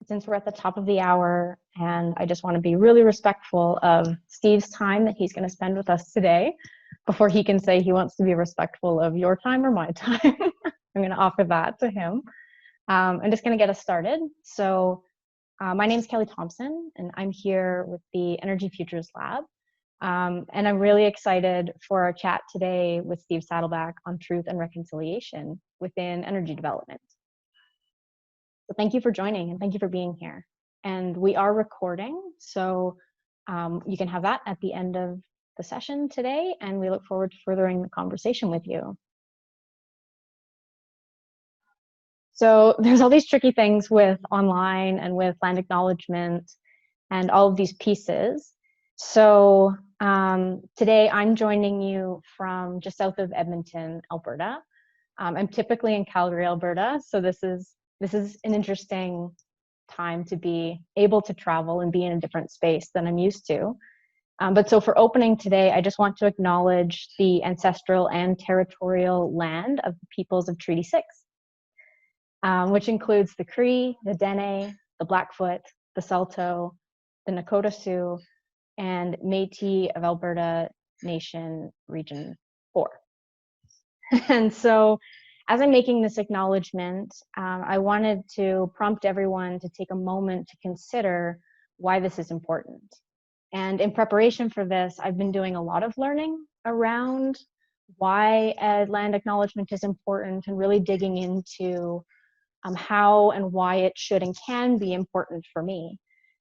since we're at the top of the hour, and I just want to be really respectful of Steve's time that he's going to spend with us today before he can say he wants to be respectful of your time or my time. I'm going to offer that to him. I'm just going to get us started. So my name is Kelley Thompson, and I'm here with the Energy Futures Lab. And I'm really excited for our chat today with Steve Saddleback on truth and reconciliation within energy development. So thank you for joining and thank you for being here. And we are recording, so you can have that at the end of the session today, and we look forward to furthering the conversation with you. So there's all these tricky things with online and with land acknowledgement and all of these pieces. So today I'm joining you from just south of Edmonton, Alberta. I'm typically in Calgary, Alberta, so this is an interesting time to be able to travel and be in a different space than I'm used to. But so for opening today, I just want to acknowledge the ancestral and territorial land of the peoples of Treaty 6, which includes the Cree, the Dene, the Blackfoot, the Saulteaux, the Nakota Sioux, and Métis of Alberta Nation Region 4. And so as I'm making this acknowledgement, I wanted to prompt everyone to take a moment to consider why this is important. And in preparation for this, I've been doing a lot of learning around why land acknowledgement is important and really digging into how and why it should and can be important for me.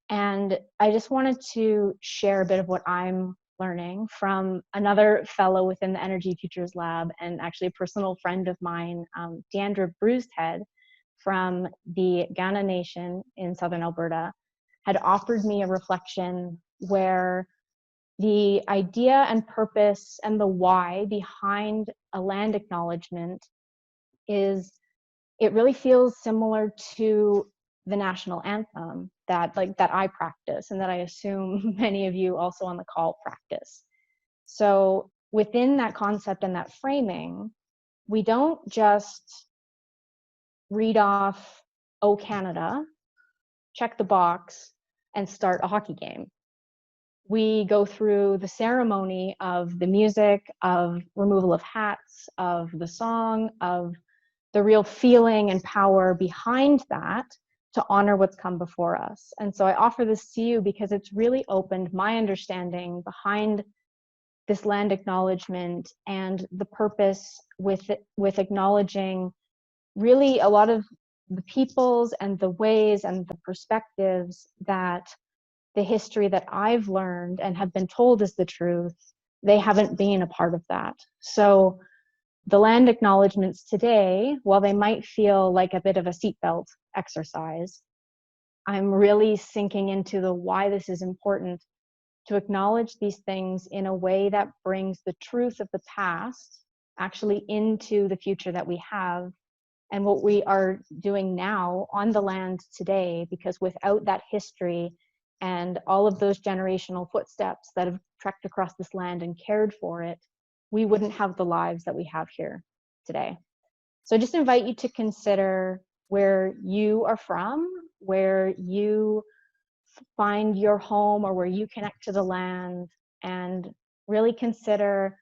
And I just wanted to share a bit of what I'm learning from another fellow within the Energy Futures Lab and actually a personal friend of mine, Deandra Bruised-Head from the Kainai Nation in southern Alberta, had offered me a reflection where the idea and purpose and the why behind a land acknowledgement is, it really feels similar to the national anthem that I practice and that I assume many of you also on the call practice. So within that concept and that framing, we don't just read off, "Oh Canada," check the box, and start a hockey game. We go through the ceremony of the music, of removal of hats, of the song, of the real feeling and power behind that to honor what's come before us. And so I offer this to you because it's really opened my understanding behind this land acknowledgement and the purpose with acknowledging really a lot of the peoples and the ways and the perspectives that the history that I've learned and have been told is the truth, they haven't been a part of that. So the land acknowledgements today, while they might feel like a bit of a seatbelt exercise, I'm really sinking into the why this is important to acknowledge these things in a way that brings the truth of the past actually into the future that we have and what we are doing now on the land today, because without that history and all of those generational footsteps that have trekked across this land and cared for it, we wouldn't have the lives that we have here today. So I just invite you to consider where you are from, where you find your home or where you connect to the land, and really consider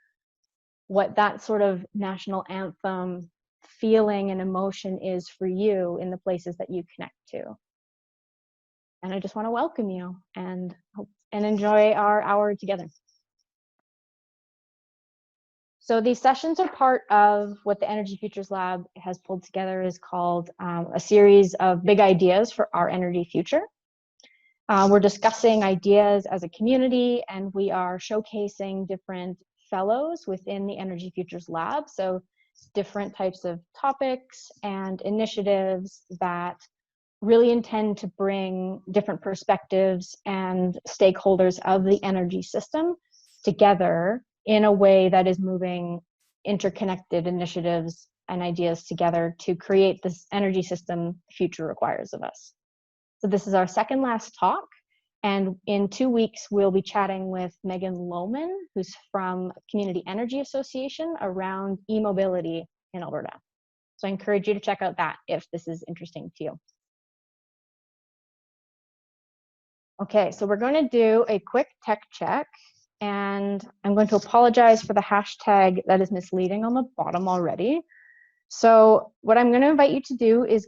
what that sort of national anthem feeling and emotion is for you in the places that you connect to. And I just want to welcome you and enjoy our hour together. So these sessions are part of what the Energy Futures Lab has pulled together is called a series of big ideas for our energy future. We're discussing ideas as a community, and we are showcasing different fellows within the Energy Futures Lab. So different types of topics and initiatives that really intend to bring different perspectives and stakeholders of the energy system together in a way that is moving interconnected initiatives and ideas together to create this energy system the future requires of us. So this is our second last talk, and in 2 weeks we'll be chatting with Megan LOHMANN, who's from Community Energy Association around e-mobility in Alberta. So I encourage you to check out that if this is interesting to you. Okay, so we're going to do a quick tech check, and I'm going to apologize for the hashtag that is misleading on the bottom already. So what I'm going to invite you to do is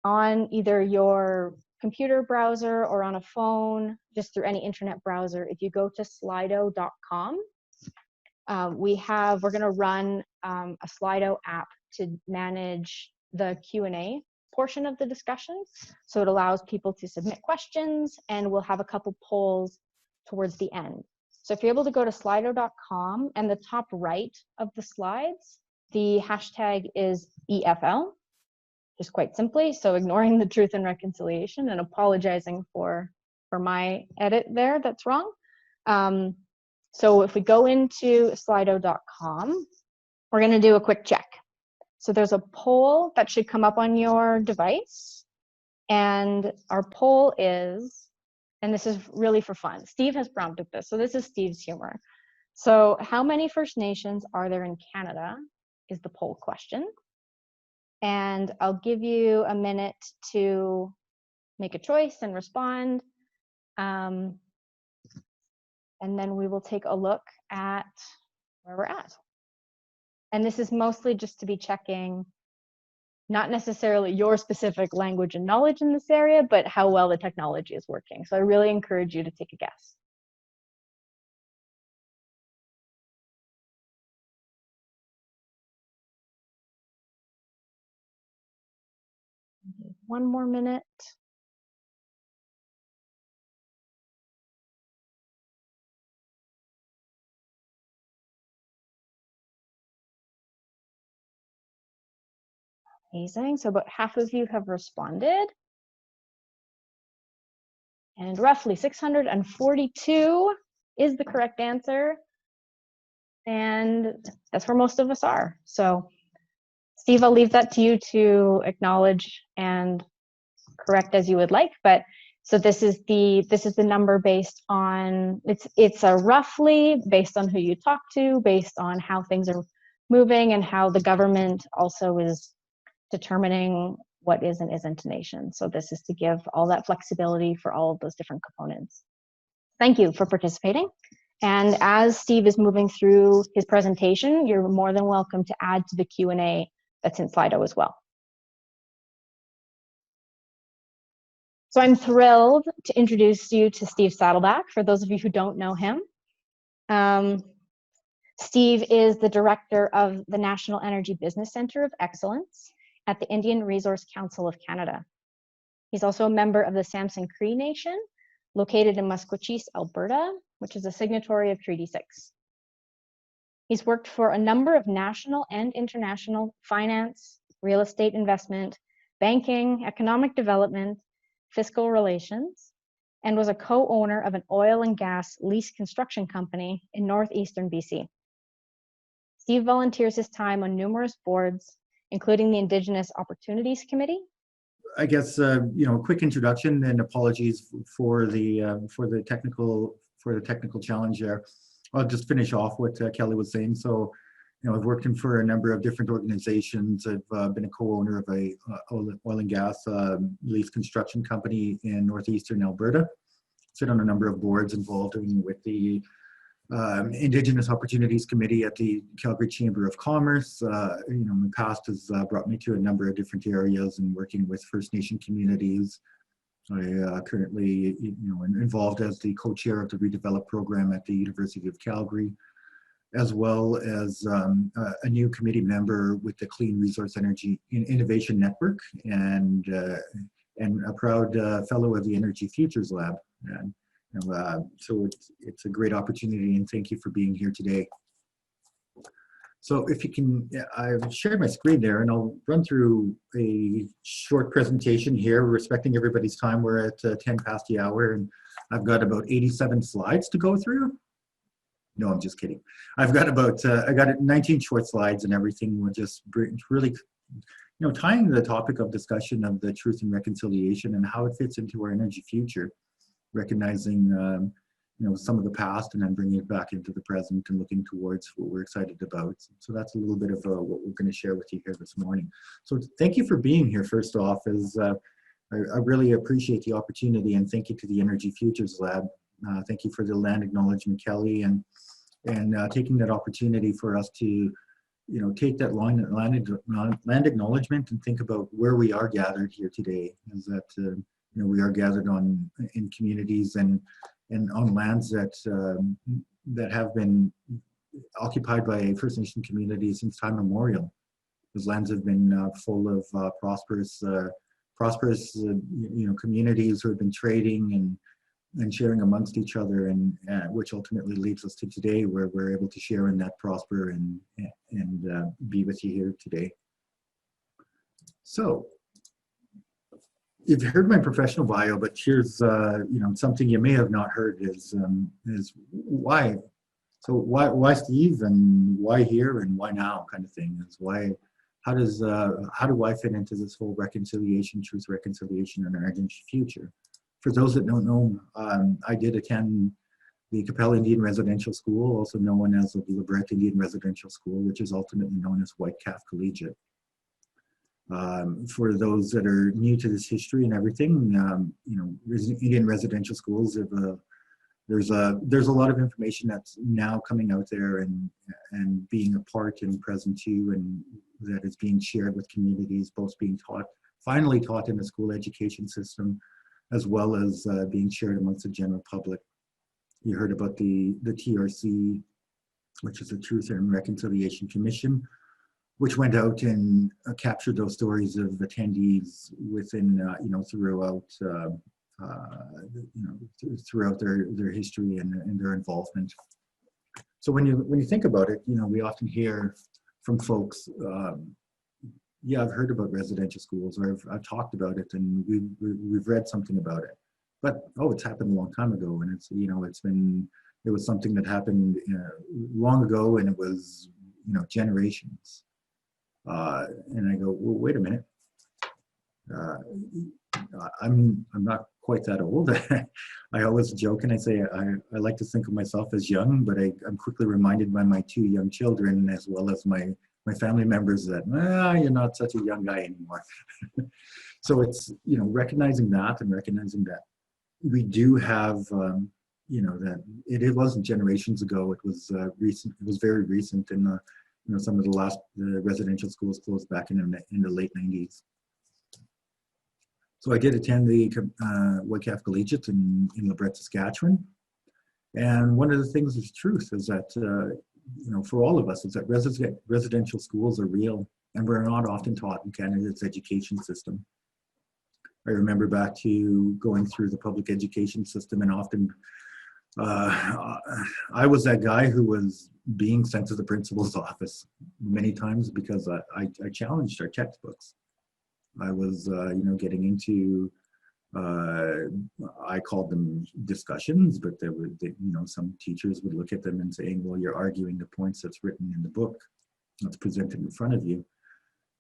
on either your computer browser or on a phone, just through any internet browser, if you go to slido.com, we're going to run a Slido app to manage the Q&A portion of the discussion. So it allows people to submit questions, and we'll have a couple polls towards the end. So if you're able to go to slido.com, and the top right of the slides, the hashtag is EFL, just quite simply. So ignoring the truth and reconciliation and apologizing for my edit there that's wrong. So if we go into slido.com, we're going to do a quick check. So there's a poll that should come up on your device. And our poll is, and this is really for fun, Steve has prompted this, so this is Steve's humor. So how many First Nations are there in Canada is the poll question. And I'll give you a minute to make a choice and respond. And then we will take a look at where we're at. And this is mostly just to be checking, not necessarily your specific language and knowledge in this area, but how well the technology is working. So I really encourage you to take a guess. One more minute. Amazing. So about half of you have responded. And roughly 642 is the correct answer. And that's where most of us are. So Steve, I'll leave that to you to acknowledge and correct as you would like. But so this is the number based on, it's a roughly based on who you talk to, based on how things are moving and how the government also is determining what is and isn't a nation. So this is to give all that flexibility for all of those different components. Thank you for participating. And as Steve is moving through his presentation, you're more than welcome to add to the Q&A that's in Slido as well. So I'm thrilled to introduce you to Steve Saddleback, for those of you who don't know him. Steve is the director of the National Energy Business Center of Excellence at the Indian Resource Council of Canada. He's also a member of the Samson Cree Nation, located in Musqueam, Alberta, which is a signatory of Treaty 6. He's worked for a number of national and international finance, real estate investment, banking, economic development, fiscal relations, and was a co-owner of an oil and gas lease construction company in northeastern BC. Steve volunteers his time on numerous boards, including the Indigenous Opportunities Committee. I guess a quick introduction and apologies for the technical challenge there. I'll just finish off what Kelley was saying. So, I've worked for a number of different organizations. I've been a co-owner of a oil and gas lease construction company in northeastern Alberta. Sit on a number of boards involved with the Indigenous Opportunities Committee at the Calgary Chamber of Commerce. My past has brought me to a number of different areas and working with First Nation communities. I currently, am involved as the co-chair of the Redevelop program at the University of Calgary, as well as a new committee member with the Clean Resource Energy Innovation Network, and a proud fellow of the Energy Futures Lab. And, so it's a great opportunity, and thank you for being here today. So if you can, I've shared my screen there, and I'll run through a short presentation here, respecting everybody's time. We're at 10 past the hour, and I've got about 87 slides to go through. No, I'm just kidding. I've got about, I got 19 short slides, and everything will just really, tying the topic of discussion of the truth and reconciliation and how it fits into our energy future, recognizing some of the past and then bringing it back into the present and looking towards what we're excited about. So that's a little bit of what we're going to share with you here this morning. So thank you for being here. First off, as I really appreciate the opportunity, and thank you to the Energy Futures Lab. Thank you for the land acknowledgement, Kelley, and taking that opportunity for us to, take that land acknowledgement and think about where we are gathered here today. Is that we are gathered in communities and on lands that have been occupied by First Nation communities since time immemorial. Those lands have been full of prosperous communities who have been trading and sharing amongst each other, and which ultimately leads us to today, where we're able to share in that prosper and be with you here today. So, you've heard my professional bio, but here's something you may have not heard is why. So why Steve, and why here, and why now, kind of thing. Is why. How do I fit into this whole reconciliation, truth, reconciliation, and our energy future? For those that don't know, I did attend the Capella Indian Residential School, also known as the Alberta Indian Residential School, which is ultimately known as Whitecalf Collegiate. For those that are new to this history and everything, Indian residential schools have there's a lot of information that's now coming out there and being a part and present too, and that is being shared with communities, both being finally taught in the school education system, as well as being shared amongst the general public. You heard about the TRC, which is the Truth and Reconciliation Commission, which went out and captured those stories of attendees within, throughout their history and their involvement. So when you think about it, we often hear from folks, yeah, I've heard about residential schools, or I've talked about it, and we've read something about it, but it's happened a long time ago, and it was something that happened long ago, and it was generations. And I go, well, wait a minute. I'm not quite that old. I always joke and I say I like to think of myself as young, but I'm quickly reminded by my two young children, as well as my family members, that you're not such a young guy anymore. So it's recognizing that, and recognizing that we do have that it wasn't generations ago. It was recent. It was very recent, and some of the residential schools closed back in the late 90s. So I did attend the Whitecalf Collegiate in Alberta, Saskatchewan. And one of the things is truth is that, for all of us, is that residential schools are real, and we're not often taught in Canada's education system. I remember back to going through the public education system, and often I was that guy who was being sent to the principal's office many times because I challenged our textbooks. I was, getting into, I called them discussions, but some teachers would look at them and saying, well, you're arguing the points that's written in the book that's presented in front of you.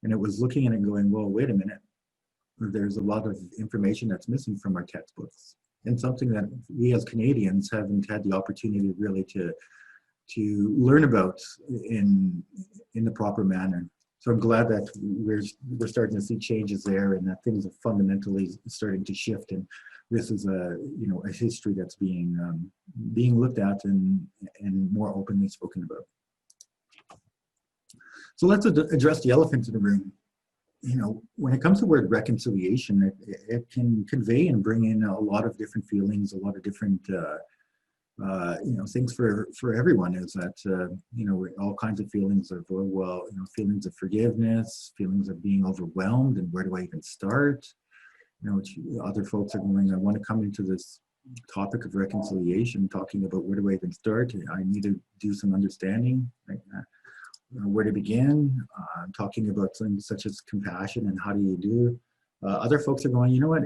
And it was looking at it going, well, wait a minute. There's a lot of information that's missing from our textbooks, and something that we as Canadians haven't had the opportunity really to learn about in the proper manner. So I'm glad that we're starting to see changes there, and that things are fundamentally starting to shift. And this is a history that's being looked at and more openly spoken about. So let's address the elephant in the room. When it comes to the word reconciliation, it can convey and bring in a lot of different feelings, a lot of different things for everyone. Is that all kinds of feelings of feelings of forgiveness, feelings of being overwhelmed, and where do I even start? Other folks are going, I want to come into this topic of reconciliation, talking about where do I even start? I need to do some understanding, where to begin. Talking about things such as compassion and how do you do. Other folks are going, you know what?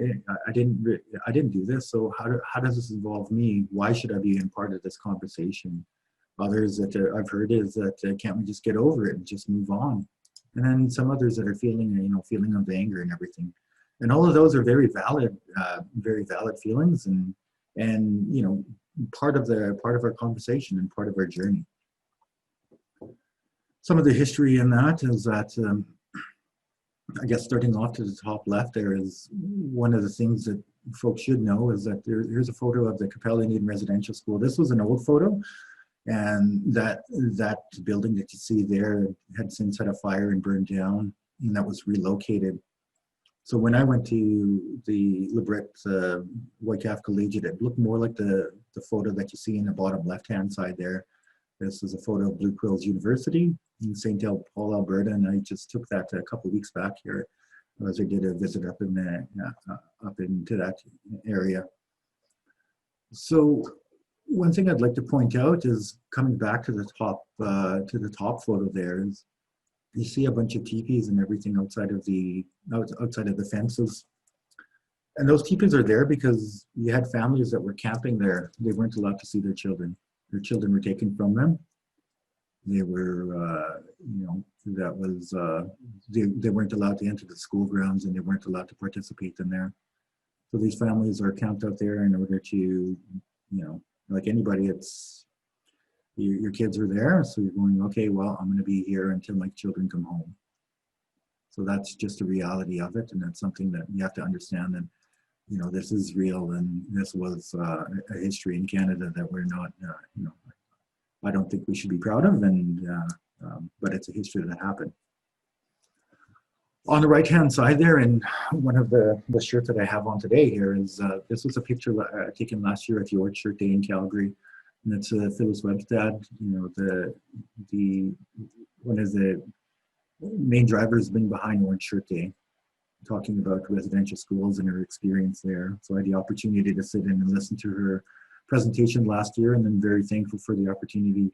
I didn't do this. So how does this involve me? Why should I be in part of this conversation? Others that I've heard is that can't we just get over it and just move on? And then some others that are feeling, feeling of anger and everything. And all of those are very valid feelings, and part of our conversation and part of our journey. Some of the history in that is that I guess starting off to the top left there is one of the things that folks should know is that here's a photo of the Capel Indian Residential School. This was an old photo, and that building that you see there had since had a fire and burned down, and that was relocated. So when I went to the LeBret Whitecalf Collegiate, it looked more like the photo that you see in the bottom left-hand side there. This is a photo of Blue Quills University in St. Paul, Alberta, and I just took that a couple of weeks back here as I did a visit up in up into that area. So one thing I'd like to point out is coming back to the top photo there is you see a bunch of teepees and everything outside of the fences. And those teepees are there because you had families that were camping there. They weren't allowed to see their children. Their children were taken from them. They were, that was, they weren't allowed to enter the school grounds, and they weren't allowed to participate in there. So these families are camped out there in order to, like anybody, it's, your kids are there, so you're going, okay, well, I'm going to be here until my children come home. So that's just the reality of it, and that's something that you have to understand that, this is real, and this was a history in Canada that we're not, I don't think we should be proud of, and but it's a history that happened. On the right-hand side there, and one of the shirts that I have on today here is, this was a picture taken last year at the Orange Shirt Day in Calgary. And it's Phyllis Webstad, one of the main drivers been behind Orange Shirt Day, talking about residential schools and her experience there. So I had the opportunity to sit in and listen to her presentation last year, and I'm very thankful for the opportunity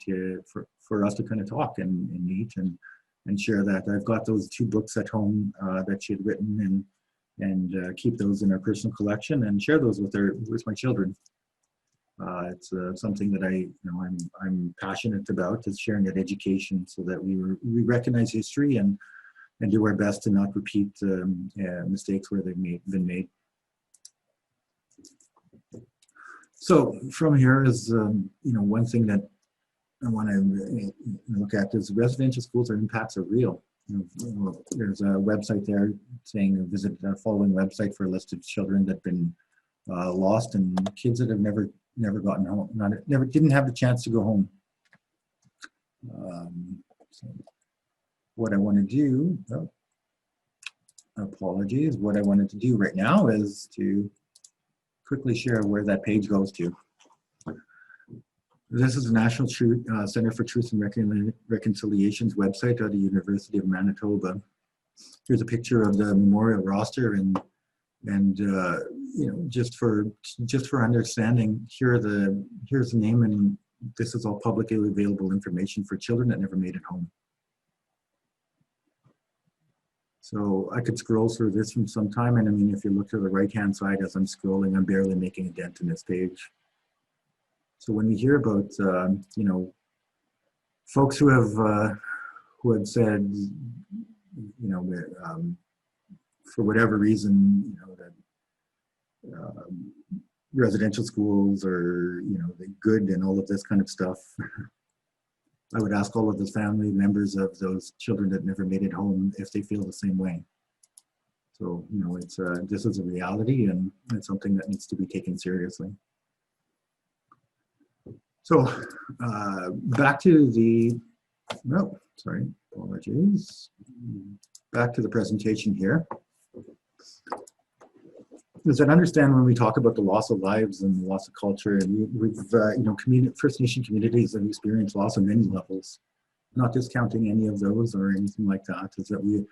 for us to kind of talk and meet and share that. I've got those 2 books at home that she had written, and keep those in our personal collection and share those with my children. It's something that I'm passionate about, is sharing that education so that we recognize history and do our best to not repeat mistakes where they've been made. So from here is, one thing that I want to look at is residential schools, our impacts are real. There's a website there saying visit the following website for a list of children that have been lost, and kids that have never gotten home, didn't have the chance to go home. So what I want to do, apologies, what I wanted to do right now is to quickly share where that page goes to. This is the National Center for Truth and Reconciliation's website at the University of Manitoba. Here's a picture of the memorial roster, and just for understanding, here's the name, and this is all publicly available information for children that never made it home. So I could scroll through this from some time, and I mean, if you look to the right-hand side as I'm scrolling, I'm barely making a dent in this page. So when we hear about, folks who have said, for whatever reason, that residential schools are, they're good and all of this kind of stuff. I would ask all of the family members of those children that never made it home if they feel the same way. So, it's this is a reality, and it's something that needs to be taken seriously. So back to the, apologies. Back to the presentation here. Is that understand when we talk about the loss of lives and the loss of culture, and we've, First Nation communities have experienced loss on many levels, not discounting any of those or anything like that, is that we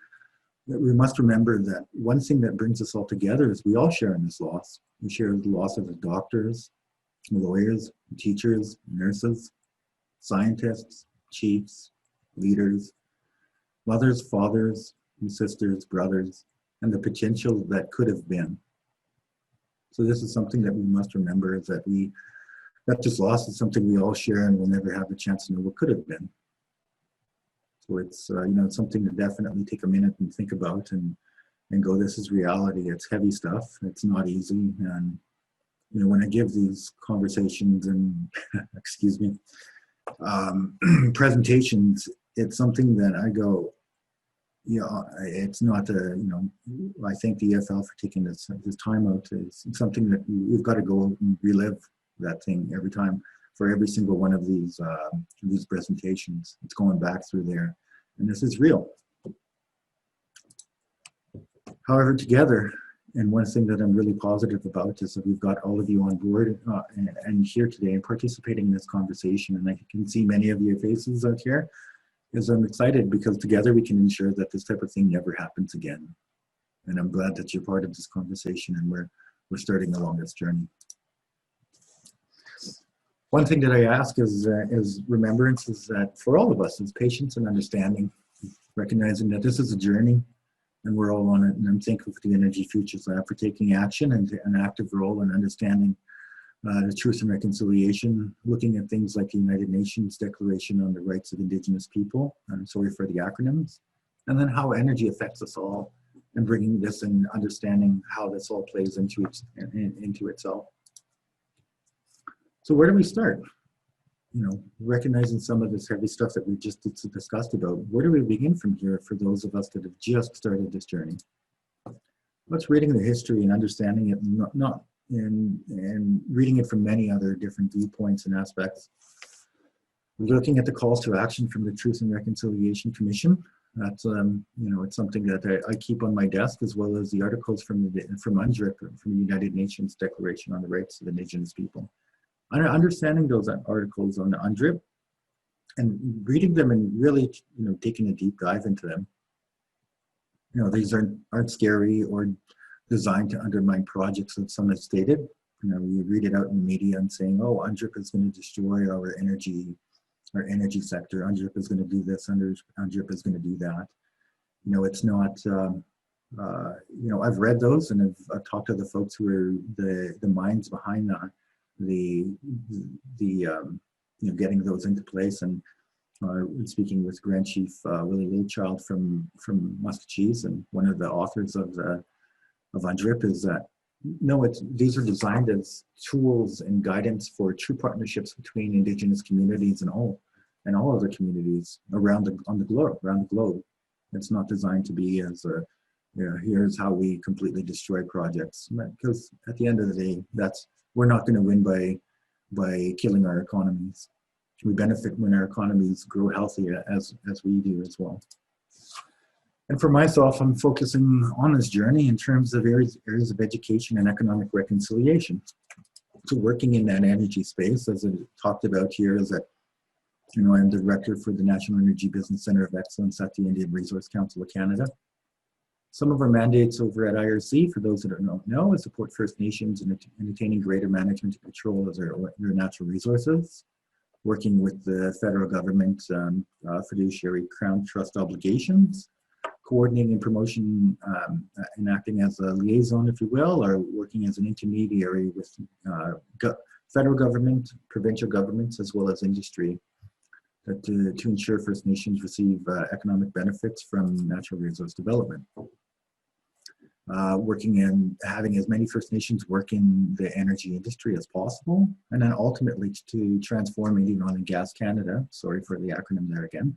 must remember that one thing that brings us all together is we all share in this loss. We share the loss of the doctors, lawyers, teachers, nurses, scientists, chiefs, leaders, mothers, fathers, and sisters, brothers, and the potential that could have been. So this is something that we must remember, is that that just loss is something we all share, and we'll never have the chance to know what could have been. So it's, it's something to definitely take a minute and think about and go, this is reality. It's heavy stuff. It's not easy. And, when I give these conversations and, excuse me, presentations, it's something that I go, yeah, it's not I thank the EFL for taking this time out. It's something that we've got to go and relive that thing every time for every single one of these presentations. It's going back through there, and this is real. However, together, and one thing that I'm really positive about is that we've got all of you on board and here today and participating in this conversation, and I can see many of your faces out here. Because I'm excited because together we can ensure that this type of thing never happens again. And I'm glad that you're part of this conversation and we're starting along this journey. One thing that I ask is remembrance is that for all of us is patience and understanding, recognizing that this is a journey and we're all on it. And I'm thankful for the Energy Futures Lab for taking action and an active role in understanding the truth and reconciliation, looking at things like the United Nations Declaration on the Rights of Indigenous People, I'm sorry for the acronyms, and then how energy affects us all, and bringing this and understanding how this all plays into itself. So where do we start? Recognizing some of this heavy stuff that we just discussed about, where do we begin from here for those of us that have just started this journey? What's reading the history and understanding it, and reading it from many other different viewpoints and aspects. Looking at the calls to action from the Truth and Reconciliation Commission. That's it's something that I keep on my desk, as well as the articles from UNDRIP, from the United Nations Declaration on the Rights of Indigenous People. Understanding those articles on the UNDRIP and reading them and really taking a deep dive into them. These aren't scary or designed to undermine projects that some have stated. You read it out in the media and saying, oh, UNDRIP is going to destroy our energy sector. UNDRIP is going to do this, UNDRIP is going to do that. It's not, I've read those and I've talked to the folks who are the minds behind getting those into place. And speaking with Grand Chief Willie Littlechild from Muscatcheese, and one of the authors of UNDRIP, is that these are designed as tools and guidance for true partnerships between Indigenous communities and all other communities around the globe. It's not designed to be as here's how we completely destroy projects, because at the end of the day, we're not going to win by killing our economies. We benefit when our economies grow healthy as we do as well. And for myself, I'm focusing on this journey in terms of areas of education and economic reconciliation. So working in that energy space, as I talked about here, is that I'm the director for the National Energy Business Center of Excellence at the Indian Resource Council of Canada. Some of our mandates over at IRC, for those that don't know, is support First Nations in attaining greater management and control of their natural resources, working with the federal government fiduciary Crown Trust obligations, coordinating and promotion and acting as a liaison, if you will, or working as an intermediary with federal government, provincial governments, as well as industry, to ensure First Nations receive economic benefits from natural resource development. Working in having as many First Nations work in the energy industry as possible, and then ultimately to transform Indian Oil and Gas Canada, sorry for the acronym there again,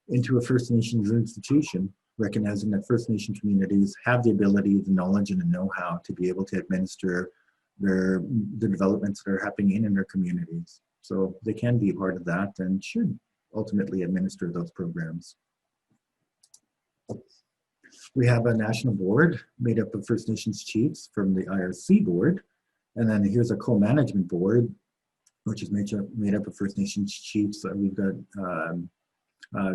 into a First Nations institution, recognizing that First Nation communities have the ability, the knowledge, and the know-how to be able to administer the developments that are happening in their communities. So they can be a part of that and should ultimately administer those programs. We have a national board made up of First Nations chiefs from the IRC board. And then here's a co-management board, which is made up of First Nations chiefs. We've got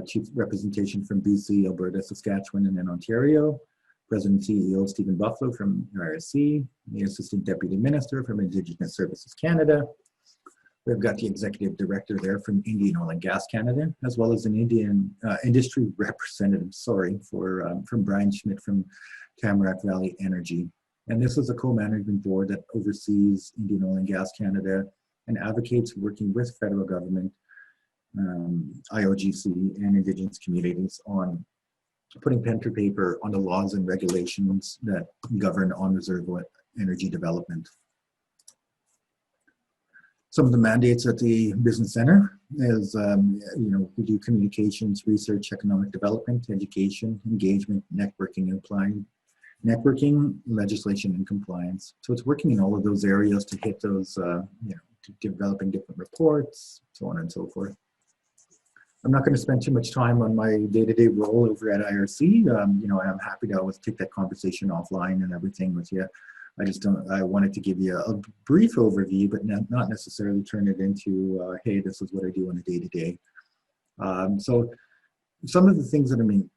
chief representation from BC, Alberta, Saskatchewan, and then Ontario. President and CEO Stephen Buffalo from IRC, the Assistant Deputy Minister from Indigenous Services Canada. We've got the Executive Director there from Indian Oil and Gas Canada, as well as an Indian industry representative, from Brian Schmidt from Tamarack Valley Energy. And this is a co-management board that oversees Indian Oil and Gas Canada and advocates working with federal government, IOGC, and Indigenous communities on putting pen to paper on the laws and regulations that govern on-reserve energy development. Some of the mandates at the Business Center is, we do communications, research, economic development, education, engagement, networking, and applying networking, legislation, and compliance. So it's working in all of those areas to hit those, developing different reports, so on and so forth. I'm not going to spend too much time on my day-to-day role over at IRC. I'm happy to always take that conversation offline and everything with you. I wanted to give you a brief overview, but not necessarily turn it into, hey, this is what I do on a day-to-day. So some of the things that I'm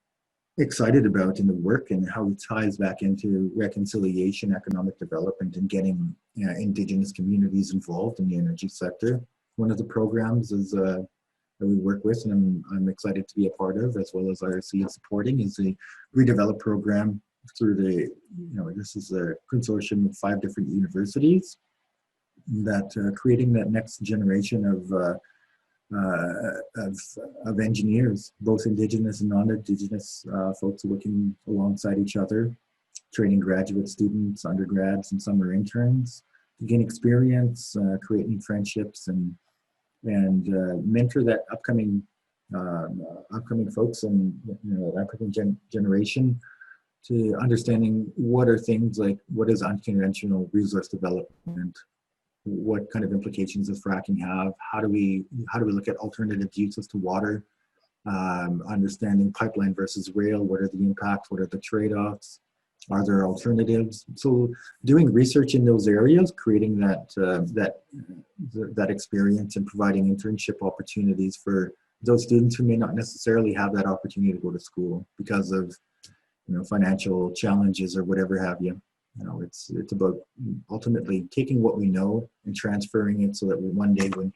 excited about in the work and how it ties back into reconciliation, economic development, and getting Indigenous communities involved in the energy sector. One of the programs is that we work with, and I'm excited to be a part of, as well as IRC is supporting, is the Redevelop program through the, this is a consortium of 5 different universities that creating that next generation of engineers, both Indigenous and non-Indigenous folks working alongside each other, training graduate students, undergrads, and summer interns to gain experience, create new friendships, and mentor that upcoming folks and upcoming generation to understanding what are things like what is unconventional resource development, what kind of implications does fracking have, how do we look at alternative uses to water, understanding pipeline versus rail, what are the impacts, what are the trade-offs, are there alternatives? So doing research in those areas, creating that experience and providing internship opportunities for those students who may not necessarily have that opportunity to go to school because of financial challenges or whatever have you. It's about ultimately taking what we know and transferring it so that one day when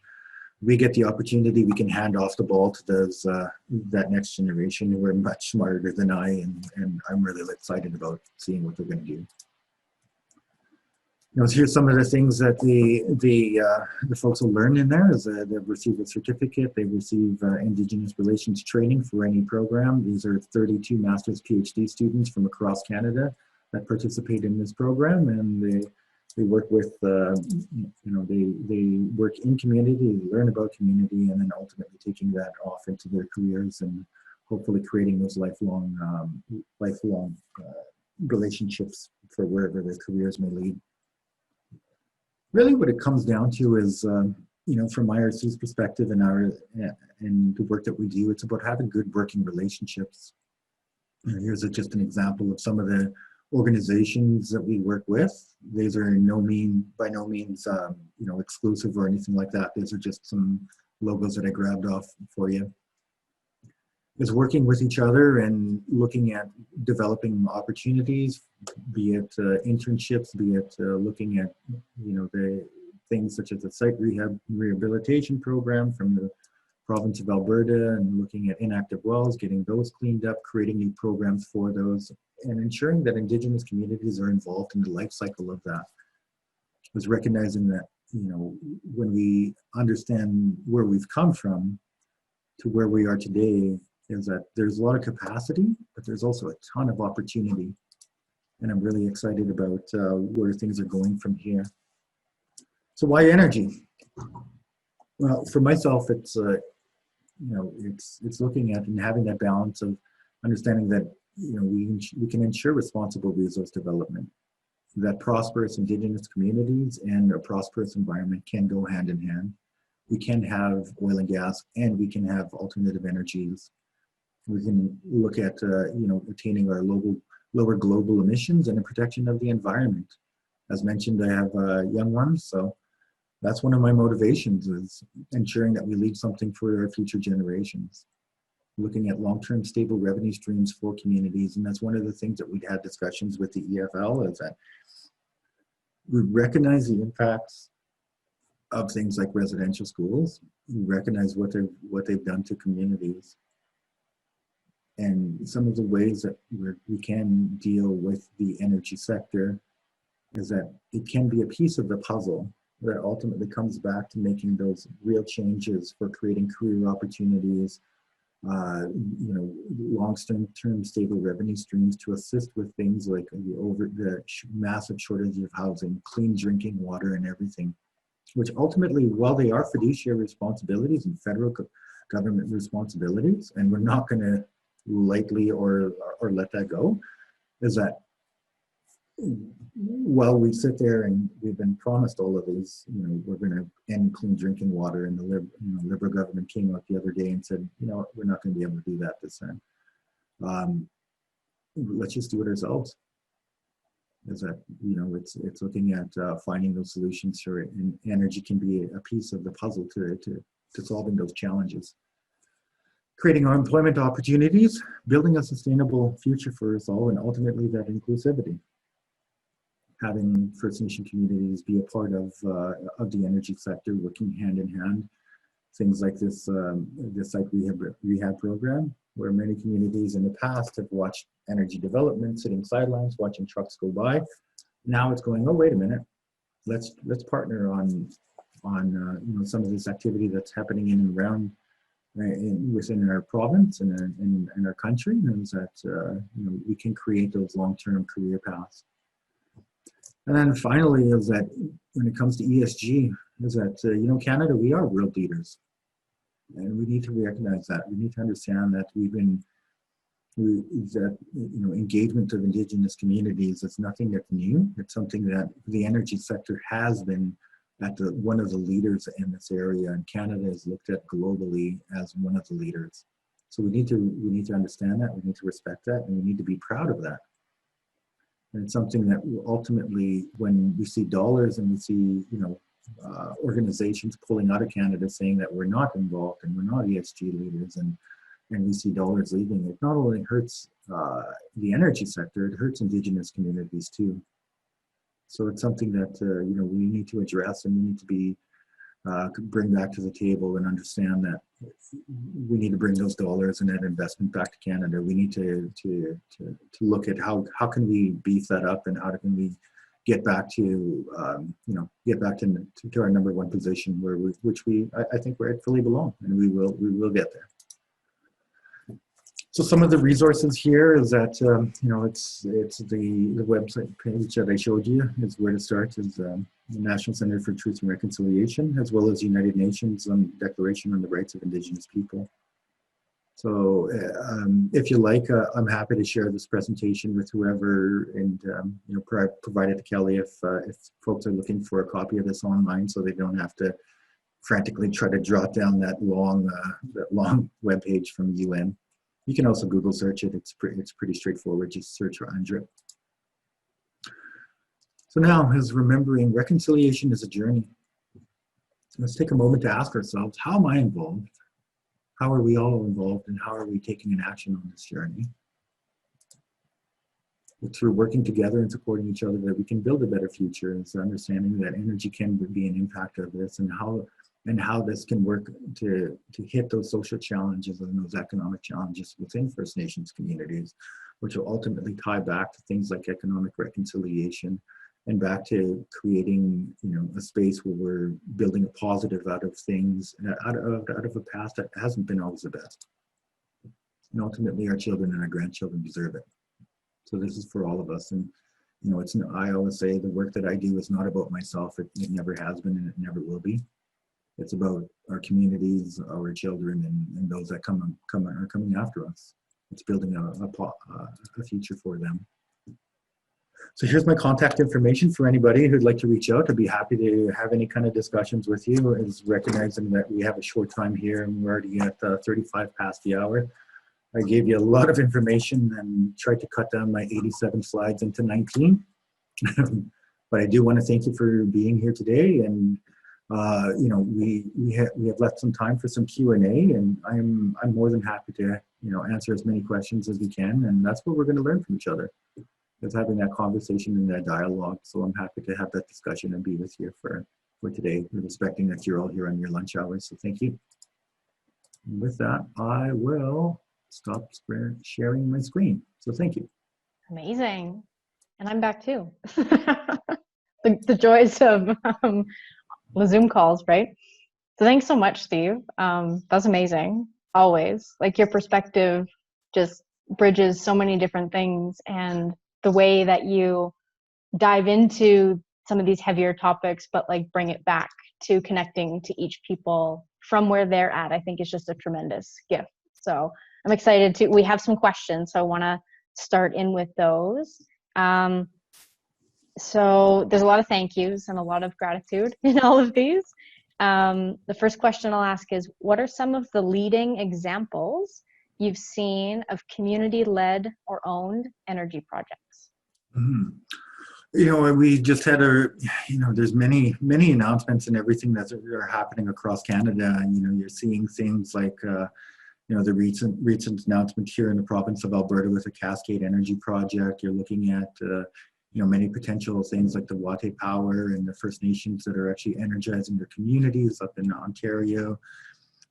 we get the opportunity, we can hand off the ball to those that next generation who are much smarter than I, and I'm really excited about seeing what they're going to do. Here's some of the things that the folks will learn in there is they've received a certificate, they receive Indigenous relations training for any program. These are 32 master's PhD students from across Canada that participate in this program, and they work with, they work in community, they learn about community, and then ultimately taking that off into their careers and hopefully creating those lifelong relationships for wherever their careers may lead. Really what it comes down to is, from IRC's perspective and the work that we do, it's about having good working relationships. Here's just an example of some of the organizations that we work with. These are by no means exclusive or anything like that. These are just some logos that I grabbed off for you. Is working with each other and looking at developing opportunities, be it internships, be it looking at the things such as a site rehabilitation program from the province of Alberta, and looking at inactive wells, getting those cleaned up, creating new programs for those, and ensuring that Indigenous communities are involved in the life cycle of that. Was recognizing that when we understand where we've come from to where we are today, is that there's a lot of capacity, but there's also a ton of opportunity. And I'm really excited about where things are going from here. So why energy? Well, for myself, it's looking at and having that balance of understanding that we can ensure responsible resource development, that prosperous Indigenous communities and a prosperous environment can go hand in hand. We can have oil and gas, and we can have alternative energies. We can look at, attaining our lower global emissions and the protection of the environment. As mentioned, I have young ones, so that's one of my motivations, is ensuring that we leave something for our future generations. Looking at long-term stable revenue streams for communities, and that's one of the things that we'd had discussions with the EFL, is that we recognize the impacts of things like residential schools. We recognize what they've done to communities. And some of the ways that we can deal with the energy sector is that it can be a piece of the puzzle that ultimately comes back to making those real changes for creating career opportunities, long-term stable revenue streams to assist with things like the massive shortage of housing, clean drinking water, and everything. which ultimately, while they are fiduciary responsibilities and federal government responsibilities, and we're not going to lightly or let that go, is that while we sit there and we've been promised all of these, we're going to end clean drinking water, and the Liberal government came out the other day and said, we're not going to be able to do that this time. Let's just do it ourselves. Is that it's looking at finding those solutions for it, and energy can be a piece of the puzzle to solving those challenges. Creating our employment opportunities, building a sustainable future for us all, and ultimately that inclusivity. Having First Nation communities be a part of the energy sector, working hand in hand. Things like this site rehab program, where many communities in the past have watched energy development, sitting sidelines, watching trucks go by. Now it's going, oh, wait a minute, let's partner on some of this activity that's happening in and around within our province and in our country, and that we can create those long-term career paths. And then finally, is that when it comes to ESG, is that Canada, we are world leaders, and we need to recognize that. We need to understand that engagement of Indigenous communities is nothing that's new. It's something that the energy sector has been one of the leaders in this area, and Canada is looked at globally as one of the leaders. So we need to understand that. We need to respect that, and we need to be proud of that. And it's something that ultimately, when we see dollars and we see organizations pulling out of Canada saying that we're not involved and we're not ESG leaders, and we see dollars leaving, it not only hurts the energy sector, it hurts Indigenous communities too. So it's something that we need to address, and we need to bring back to the table and understand that we need to bring those dollars and that investment back to Canada. We need to look at how can we beef that up, and how can we get back to our number one position, which I think rightfully belong, and we will get there. So some of the resources here is that it's the website page that I showed you is where to start, is the National Center for Truth and Reconciliation, as well as United Nations Declaration on the Rights of Indigenous People. So if you like, I'm happy to share this presentation with whoever, and provide it to Kelley if folks are looking for a copy of this online, so they don't have to frantically try to jot down that long web page from UN. You can also Google search it. It's pretty straightforward. Just search for UNDRIP. So now, as remembering, reconciliation is a journey. Let's take a moment to ask ourselves, how am I involved? How are we all involved, and how are we taking an action on this journey? It's through working together and supporting each other that we can build a better future. It's understanding that energy can be an impact of this, and how this can work to hit those social challenges and those economic challenges within First Nations communities, which will ultimately tie back to things like economic reconciliation, and back to creating a space where we're building a positive out of things, out of a past that hasn't been always the best. And ultimately our children and our grandchildren deserve it. So this is for all of us. And I always say the work that I do is not about myself. It never has been, and it never will be. It's about our communities, our children, and those that are coming after us. It's building a future for them. So here's my contact information for anybody who'd like to reach out. I'd be happy to have any kind of discussions with you, as recognizing that we have a short time here and we're already at 35 past the hour. I gave you a lot of information and tried to cut down my 87 slides into 19. But I do want to thank you for being here today. And we have left some time for some Q&A, and I'm more than happy to answer as many questions as we can. And that's what we're going to learn from each other, is having that conversation and that dialogue. So I'm happy to have that discussion and be with you for today, respecting that you're all here on your lunch hours. So thank you. And with that, I will stop sharing my screen. So thank you. Amazing. And I'm back too. the joys of the Zoom calls, right? So thanks so much, Steve. That's amazing. Always. Like, your perspective just bridges so many different things, and the way that you dive into some of these heavier topics, but like bring it back to connecting to each people from where they're at, I think is just a tremendous gift. So I'm excited we have some questions, so I want to start in with those. So there's a lot of thank yous and a lot of gratitude in all of these. The first question I'll ask is, what are some of the leading examples you've seen of community-led or owned energy projects? Mm-hmm. You know, we just had there's many announcements and everything that are happening across Canada. And, you're seeing things like, the recent announcement here in the province of Alberta with a Cascade Energy project. You're looking at, many potential things like the Wate Power and the First Nations that are actually energizing their communities up in Ontario,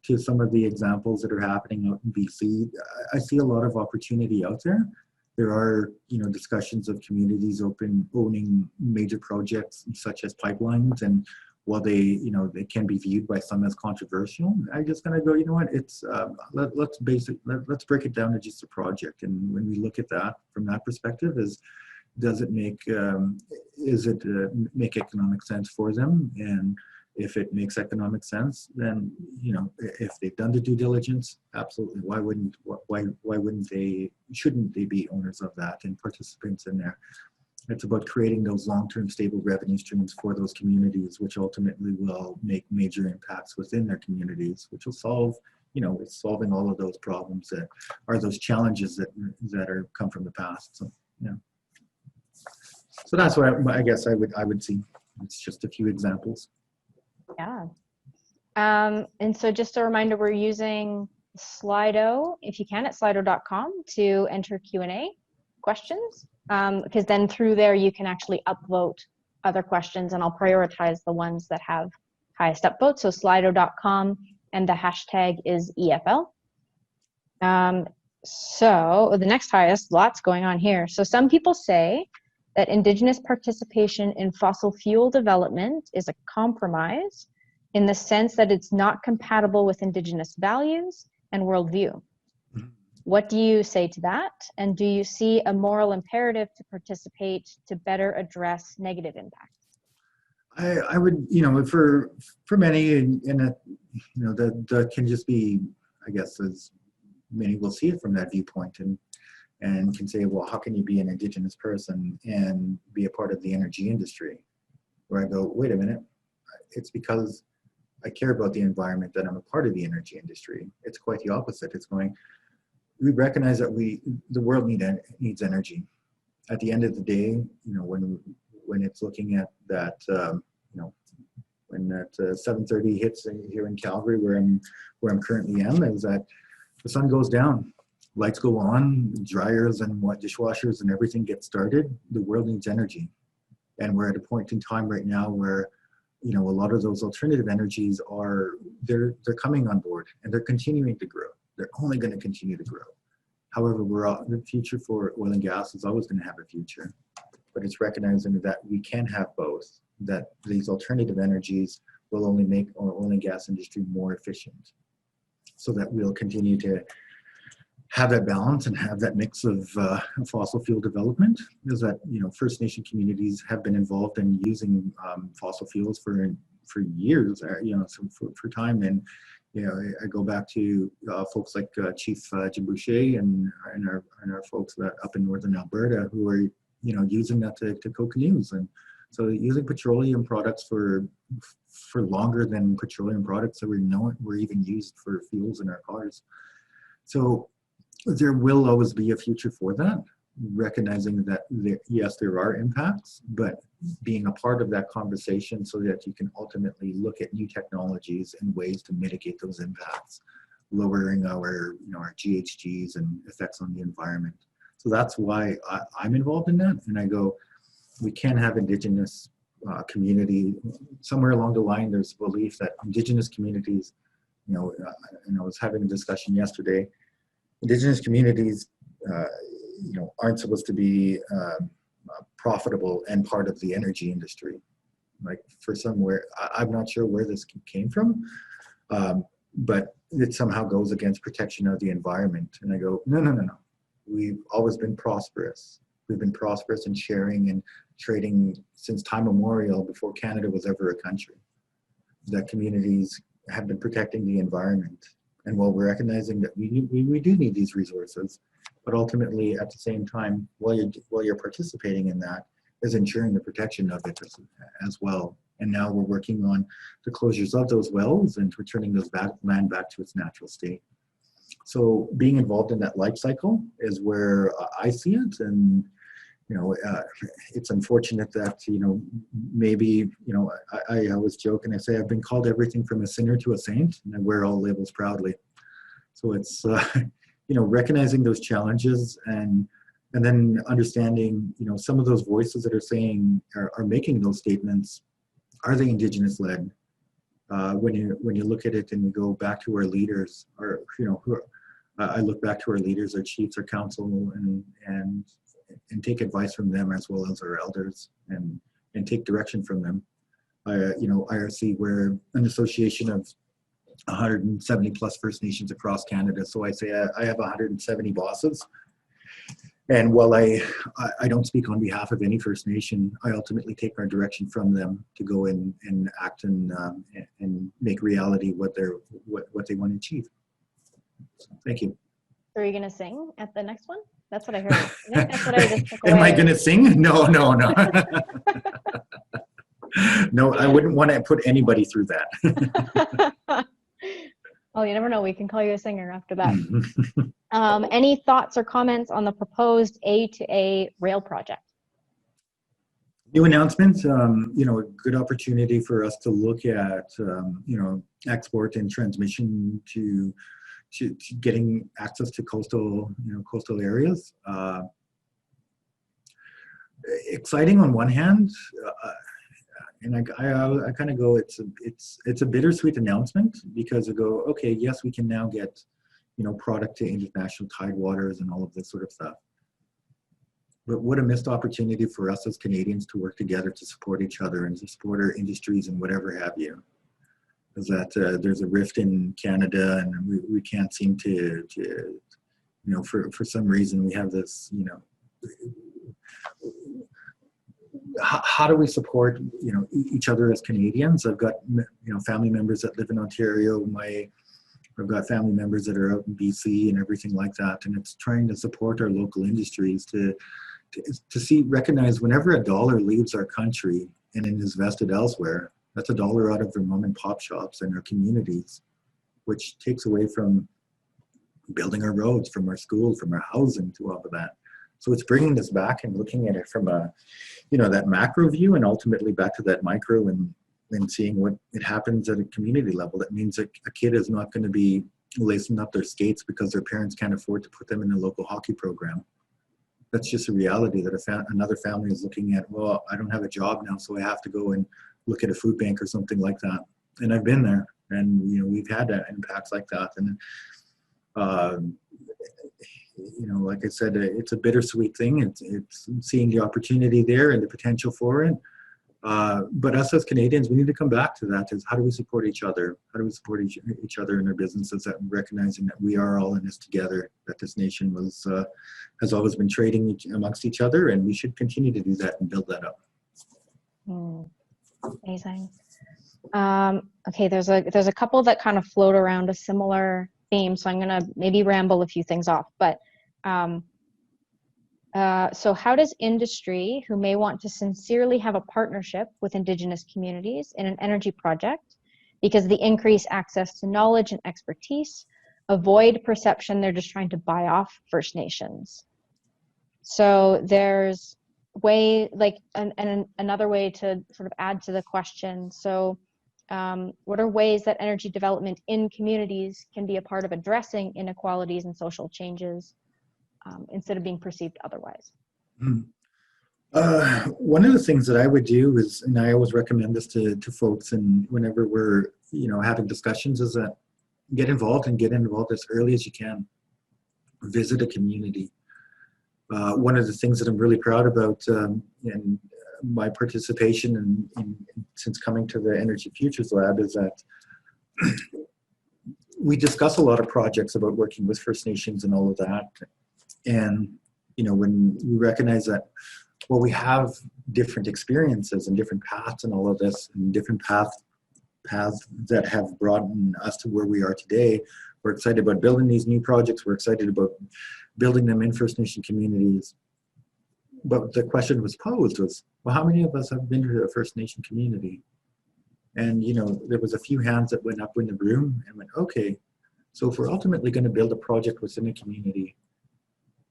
to some of the examples that are happening out in BC. I see a lot of opportunity out there. There are, discussions of communities owning major projects such as pipelines, and while they can be viewed by some as controversial, I just kind of go, it's let's break it down to just a project. And when we look at that from that perspective, does it make make economic sense for them? And if it makes economic sense, then if they've done the due diligence, absolutely. Why wouldn't they? Shouldn't they be owners of that and participants in there? It's about creating those long-term stable revenue streams for those communities, which ultimately will make major impacts within their communities, which will solve, it's solving all of those problems that are those challenges that are come from the past. So yeah. So that's what I guess I would see. It's just a few examples. Yeah. And so just a reminder, we're using Slido, if you can, at slido.com to enter Q&A questions, because then through there you can actually upvote other questions, and I'll prioritize the ones that have highest upvote. So slido.com, and the hashtag is EFL. So the next highest, lots going on here. So some people say that Indigenous participation in fossil fuel development is a compromise in the sense that it's not compatible with Indigenous values and worldview. What do you say to that? And do you see a moral imperative to participate to better address negative impacts? I would, for many, and that can just be, I guess, as many will see it from that viewpoint, and can say, well, how can you be an Indigenous person and be a part of the energy industry? Where I go, wait a minute, it's because I care about the environment that I'm a part of the energy industry. It's quite the opposite. It's going, we recognize that the world needs energy. At the end of the day, when it's looking at that, when that 7:30 hits here in Calgary, where I'm currently is that the sun goes down. Lights go on, dryers and dishwashers and everything gets started. The world needs energy. And we're at a point in time right now where, a lot of those alternative energies they're coming on board, and they're continuing to grow. They're only going to continue to grow. However, the future for oil and gas is always going to have a future, but it's recognizing that we can have both, that these alternative energies will only make our oil and gas industry more efficient, so that we'll continue to have that balance and have that mix of fossil fuel development. Is that First Nation communities have been involved in using fossil fuels for years, for time. And I go back to folks like Chief Jabouché and our folks that up in northern Alberta who are using that to cook canoes, and so using petroleum products for longer than petroleum products that were even used for fuels in our cars. So there will always be a future for that, recognizing that yes, there are impacts, but being a part of that conversation so that you can ultimately look at new technologies and ways to mitigate those impacts, lowering our GHGs and effects on the environment. So that's why I'm involved in that. And I go, we can have Indigenous community. Somewhere along the line, there's a belief that Indigenous communities, and I was having a discussion yesterday, Indigenous communities, aren't supposed to be profitable and part of the energy industry. Like for somewhere, I'm not sure where this came from, but it somehow goes against protection of the environment. And I go, no. We've always been prosperous. We've been prosperous in sharing trading since time immemorial, before Canada was ever a country, that communities have been protecting the environment. And while we're recognizing that we do need these resources, but ultimately at the same time, while you're participating in that, is ensuring the protection of it as well. And now we're working on the closures of those wells and returning those land back to its natural state. So being involved in that life cycle is where I see it. And it's unfortunate that, maybe, I always joke and I say I've been called everything from a sinner to a saint, and I wear all labels proudly. So it's, recognizing those challenges and then understanding, some of those voices that are saying, are making those statements, are they Indigenous led? When you look at it and you go back to our leaders, I look back to our leaders, our chiefs, our council, and take advice from them, as well as our elders, and take direction from them. IRC, we're an association of 170 plus First Nations across Canada. So I say I have 170 bosses. And while I don't speak on behalf of any First Nation, I ultimately take our direction from them to go in and act and make reality what they want to achieve. So, thank you. Are you going to sing at the next one? That's what I heard. I think that's what I just took away. Am I going to sing? No. No, I wouldn't want to put anybody through that. Well, you never know. We can call you a singer after that. Any thoughts or comments on the proposed A2A rail project? New announcement, a good opportunity for us to look at, export and transmission to getting access to coastal areas. Exciting on one hand, and I kind of go, it's a bittersweet announcement, because I go, okay, yes, we can now get, product to international tidewaters and all of this sort of stuff. But what a missed opportunity for us as Canadians to work together to support each other and to support our industries and whatever have you. Is that there's a rift in Canada, and we can't seem to for some reason we have this, how do we support, each other as Canadians? I've got, family members that live in Ontario. I've got family members that are out in BC and everything like that. And it's trying to support our local industries to recognize whenever a dollar leaves our country and it is invested elsewhere, that's a dollar out of their mom and pop shops and our communities, which takes away from building our roads, from our schools, from our housing, to all of that. So it's bringing this back and looking at it from a, that macro view, and ultimately back to that micro, and seeing what it happens at a community level. That means that a kid is not going to be lacing up their skates because their parents can't afford to put them in a local hockey program. That's just a reality that another family is looking at. Well, I don't have a job now, so I have to go and look at a food bank or something like that. And I've been there, and we've had impacts like that. And like I said, it's a bittersweet thing. It's seeing the opportunity there and the potential for it. But us as Canadians, we need to come back to that. Is how do we support each other? How do we support each other in our businesses? That recognizing that we are all in this together. That this nation has always been trading amongst each other, and we should continue to do that and build that up. Amazing. Okay, there's a couple that kind of float around a similar theme, so I'm gonna maybe ramble a few things off. But so how does industry, who may want to sincerely have a partnership with Indigenous communities in an energy project, because the increased access to knowledge and expertise, avoid perception they're just trying to buy off First Nations? So there's another way to sort of add to the question. So what are ways that energy development in communities can be a part of addressing inequalities and social changes instead of being perceived otherwise? One of the things that I would do is, and I always recommend this to folks, and whenever we're having discussions, is that get involved as early as you can. Visit a community. One of the things that I'm really proud about in my participation since coming to the Energy Futures Lab is that we discuss a lot of projects about working with First Nations and all of that. And when we recognize that well, we have different experiences and different paths and all of this, and different paths that have brought us to where we are today. We're excited about building these new projects. We're excited about building them in First Nation communities. But the question was posed was, well, how many of us have been to a First Nation community? And, you know, there was a few hands that went up in the room and went, okay, so if we're ultimately going to build a project within a community,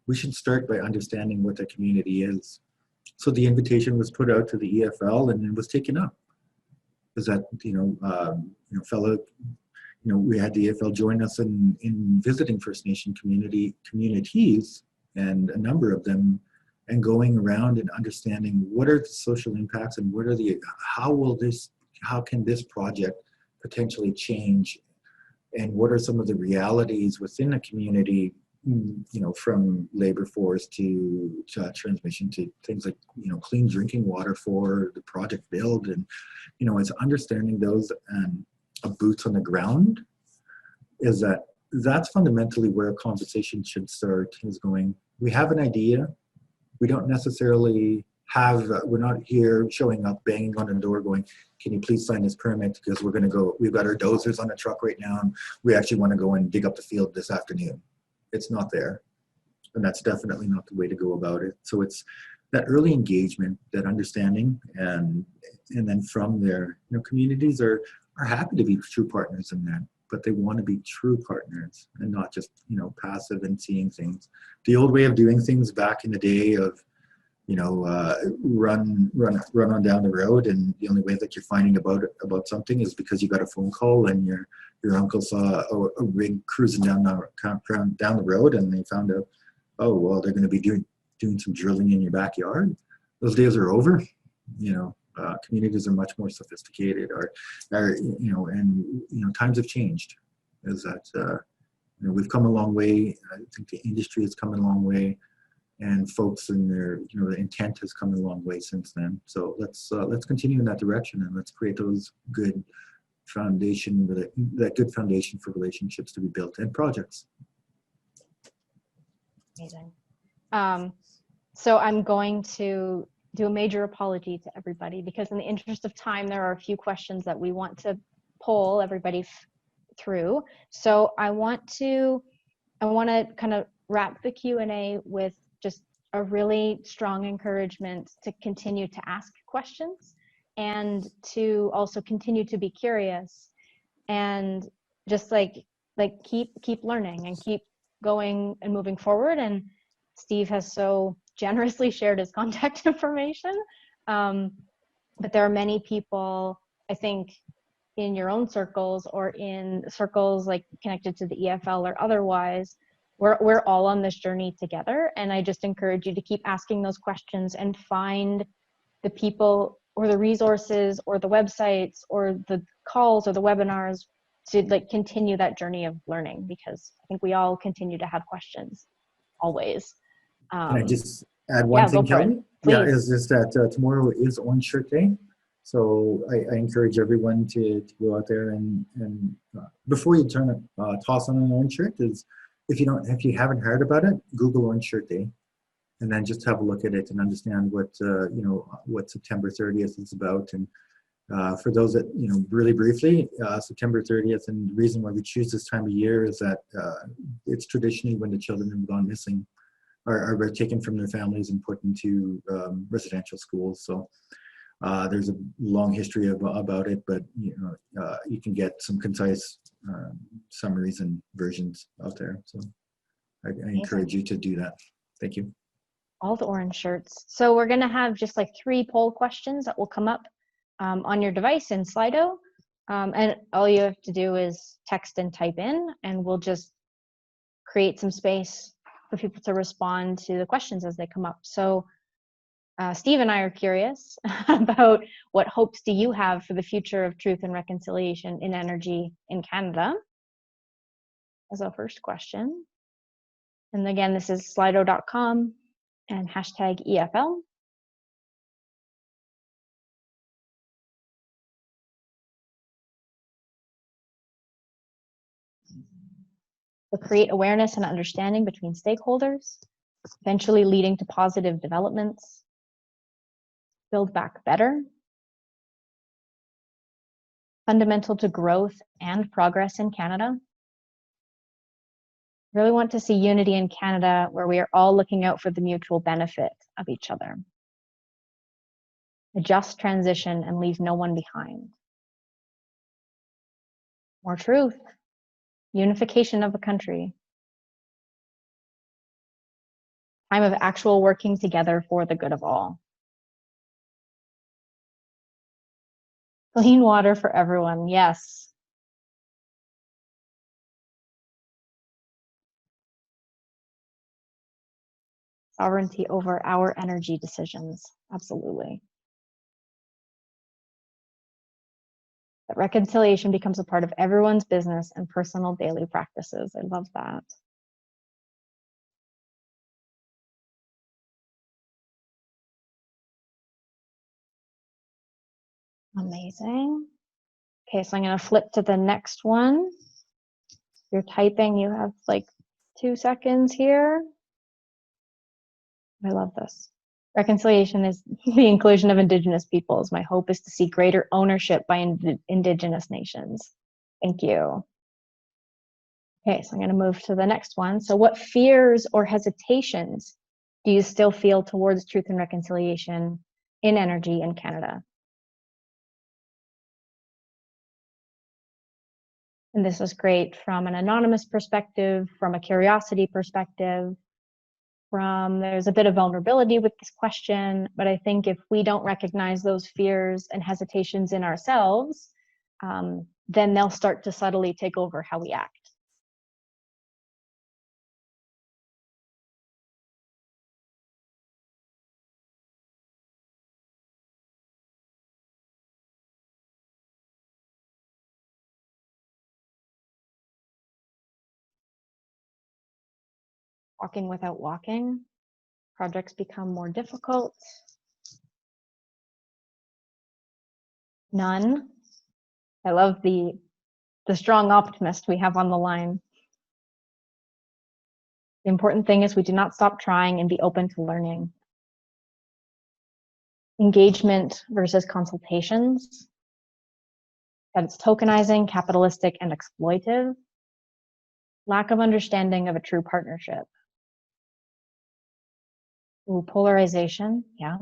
we should start by understanding what the community is. So the invitation was put out to the EFL and it was taken up. Is that, we had the EFL join us in visiting First Nation communities, and a number of them, and going around and understanding what are the social impacts and what are how can this project potentially change, and what are some of the realities within a community, you know, from labor force to transmission to things like, you know, clean drinking water for the project build. And, you know, it's understanding those and boots on the ground that's fundamentally where a conversation should start, is going, we have an idea. We don't necessarily have, we're not here showing up, banging on the door going, can you please sign this permit? Because we've got our dozers on the truck right now, and we actually want to go and dig up the field this afternoon. It's not there. And that's definitely not the way to go about it. So it's that early engagement, that understanding, and then from there, you know, communities are happy to be true partners in that, but they want to be true partners and not just, you know, passive and seeing things. The old way of doing things back in the day of, you know, run on down the road, and the only way that you're finding about something is because you got a phone call and your uncle saw a rig cruising down the road, and they found out, oh, well, they're going to be doing some drilling in your backyard. Those days are over. You know, communities are much more sophisticated, times have changed. Is that you know, we've come a long way. I think the industry has come a long way, and folks in their, you know, the intent has come a long way since then. So let's continue in that direction, and let's create those good foundation, that good foundation for relationships to be built and projects. Amazing. So I'm going to do a major apology to everybody, because in the interest of time, there are a few questions that we want to poll everybody through. So I want to kind of wrap the Q&A with just a really strong encouragement to continue to ask questions, and to also continue to be curious, and just like keep learning and keep going and moving forward. And Steve has so generously shared his contact information, but there are many people, I think, in your own circles or in circles like connected to the EFL or otherwise, we're all on this journey together. And I just encourage you to keep asking those questions and find the people or the resources or the websites or the calls or the webinars to like continue that journey of learning, because I think we all continue to have questions always. Can I just add one thing, Kelley? Yeah, is just that tomorrow is Orange Shirt Day. So I encourage everyone to go out there and before you toss on an orange shirt, is if you haven't heard about it, Google Orange Shirt Day, and then just have a look at it and understand what September 30th is about. And for those that, you know, really briefly, September 30th, and the reason why we choose this time of year is that it's traditionally when the children have gone missing, are taken from their families and put into residential schools. So there's a long history about it, but you can get some concise summaries and versions out there. So I encourage you to do that. Thank you. All the orange shirts. So we're going to have just like 3 poll questions that will come up on your device in Slido. And all you have to do is text and type in, and we'll just create some space for people to respond to the questions as they come up. So Steve and I are curious about what hopes do you have for the future of truth and reconciliation in energy in Canada, as our first question. And again, this is slido.com and #EFL. To create awareness and understanding between stakeholders, eventually leading to positive developments, Build Back Better, fundamental to growth and progress in Canada. Really want to see unity in Canada where we are all looking out for the mutual benefit of each other. A just transition and leave no one behind. More truth, unification of the country. Time of actual working together for the good of all. Clean water for everyone, yes. Sovereignty over our energy decisions, absolutely. That reconciliation becomes a part of everyone's business and personal daily practices. I love that. Amazing. Okay, so I'm going to flip to the next one. You're typing, you have like 2 seconds here. I love this. Reconciliation is the inclusion of Indigenous peoples. My hope is to see greater ownership by Indigenous nations. Thank you. Okay, so I'm going to move to the next one. So what fears or hesitations do you still feel towards truth and reconciliation in energy in Canada? And this is great from an anonymous perspective, from a curiosity perspective, there's a bit of vulnerability with this question, but I think if we don't recognize those fears and hesitations in ourselves, then they'll start to subtly take over how we act. Walking without walking, projects become more difficult. None. I love the strong optimist we have on the line. The important thing is we do not stop trying and be open to learning. Engagement versus consultations. That it's tokenizing, capitalistic, and exploitive. Lack of understanding of a true partnership. Ooh, polarization, yeah.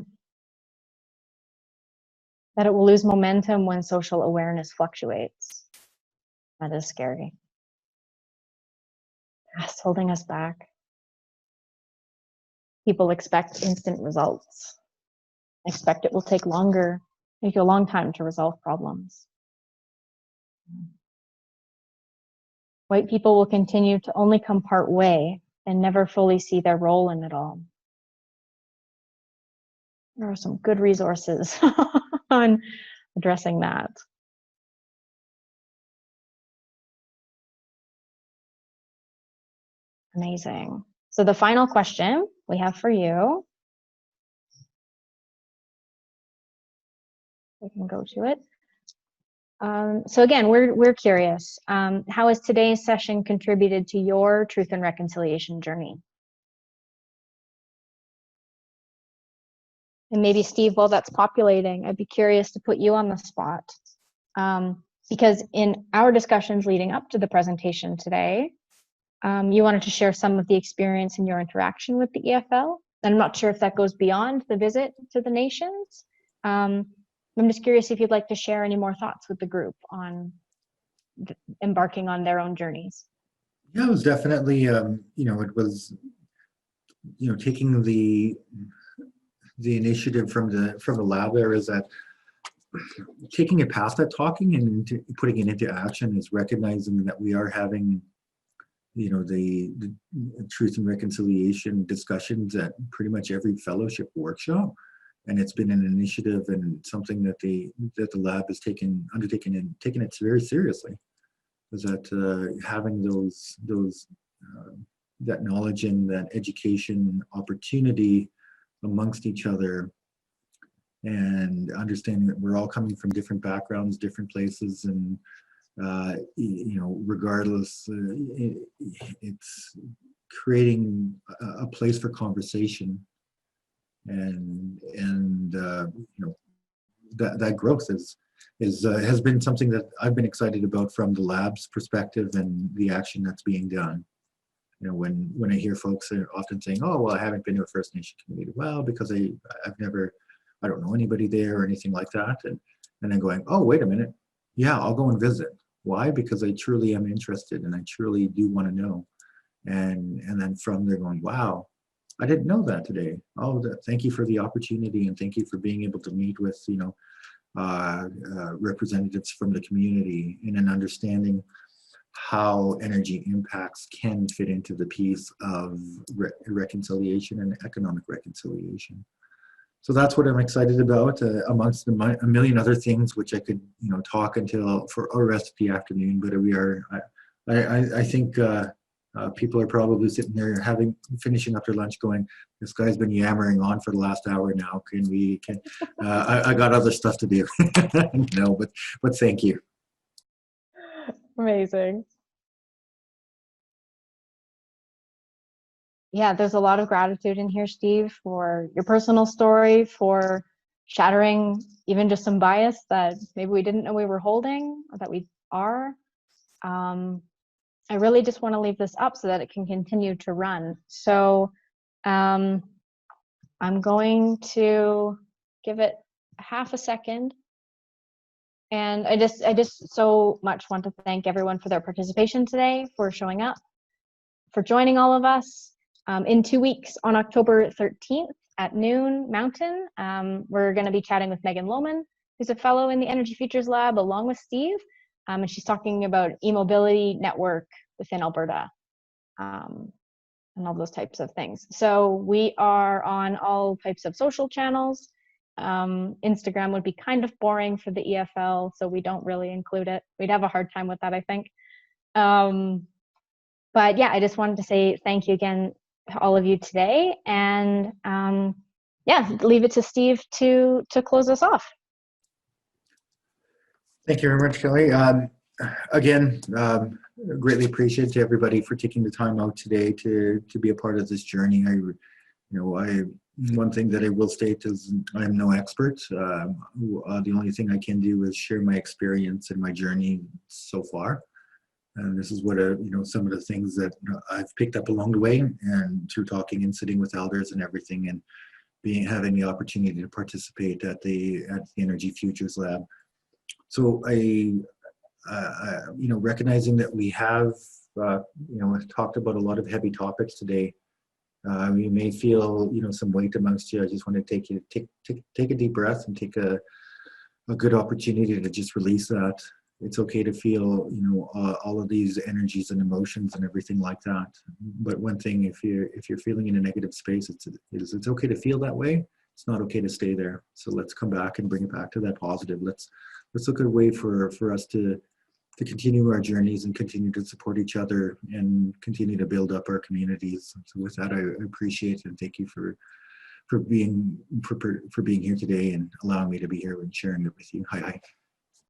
That it will lose momentum when social awareness fluctuates. That is scary. It's holding us back. People expect instant results. Expect it will take longer, take a long time to resolve problems. White people will continue to only come part way and never fully see their role in it all. There are some good resources on addressing that. Amazing. So the final question we have for you, we can go to it. So again, we're curious. How has today's session contributed to your truth and reconciliation journey? And maybe Steve, while that's populating, I'd be curious to put you on the spot. Because in our discussions leading up to the presentation today, you wanted to share some of the experience in your interaction with the EFL. And I'm not sure if that goes beyond the visit to the nations. I'm just curious if you'd like to share any more thoughts with the group on embarking on their own journeys. Yeah, it was definitely, it was, taking the initiative from the lab there is that taking it past that talking and putting it into action is recognizing that we are having, the truth and reconciliation discussions at pretty much every fellowship workshop. And it's been an initiative and something that the lab has undertaken and taken it very seriously. Is that having that knowledge and that education opportunity amongst each other, and understanding that we're all coming from different backgrounds, different places, and regardless, it's creating a place for conversation that growth has been something that I've been excited about from the lab's perspective and the action that's being done. When I hear folks are often saying, "Oh, well, I haven't been to a First Nation community," well, because I don't know anybody there or anything like that, and then going, "Oh, wait a minute, yeah, I'll go and visit." Why? Because I truly am interested and I truly do want to know, and then from there going, "Wow, I didn't know that today. Oh, thank you for the opportunity, and thank you for being able to meet with representatives from the community in an understanding how energy impacts can fit into the piece of reconciliation and economic reconciliation." So that's what I'm excited about, amongst a million other things, which I could talk until for the rest of the afternoon. But I think people are probably sitting there finishing up their lunch going, "This guy's been yammering on for the last hour now. I got other stuff to do." No, but thank you. Amazing. Yeah, there's a lot of gratitude in here, Steve, for your personal story, for shattering even just some bias that maybe we didn't know we were holding or that we are. I really just want to leave this up so that it can continue to run. So I'm going to give it half a second. And I just so much want to thank everyone for their participation today, for showing up, for joining all of us. In 2 weeks, on October 13th at noon Mountain, we're going to be chatting with Megan LOHMANN, who's a fellow in the Energy Futures Lab, along with Steve, and she's talking about e-mobility network within Alberta, and all those types of things. So we are on all types of social channels. Instagram would be kind of boring for the EFL, so we don't really include it. We'd have a hard time with that, I think. But yeah, I just wanted to say thank you again to all of you today, and yeah, leave it to Steve to close us off. Thank you very much, Kelley. Again, greatly appreciate to everybody for taking the time out today to be a part of this journey. One thing that I will state is I am no expert. The only thing I can do is share my experience and my journey so far. And this is what some of the things that I've picked up along the way, and through talking and sitting with elders and everything, and having the opportunity to participate at the Energy Futures Lab. So recognizing that we have talked about a lot of heavy topics today. You may feel some weight amongst you. I just want to take a deep breath and take a good opportunity to just release that. It's okay to feel all of these energies and emotions and everything like that. But one thing, if you're feeling in a negative space, it's okay to feel that way. It's not okay to stay there. So let's come back and bring it back to that positive. Let's look at a way for us to continue our journeys and continue to support each other and continue to build up our communities. So with that, I appreciate and thank you for being here today and allowing me to be here and sharing it with you. Hi.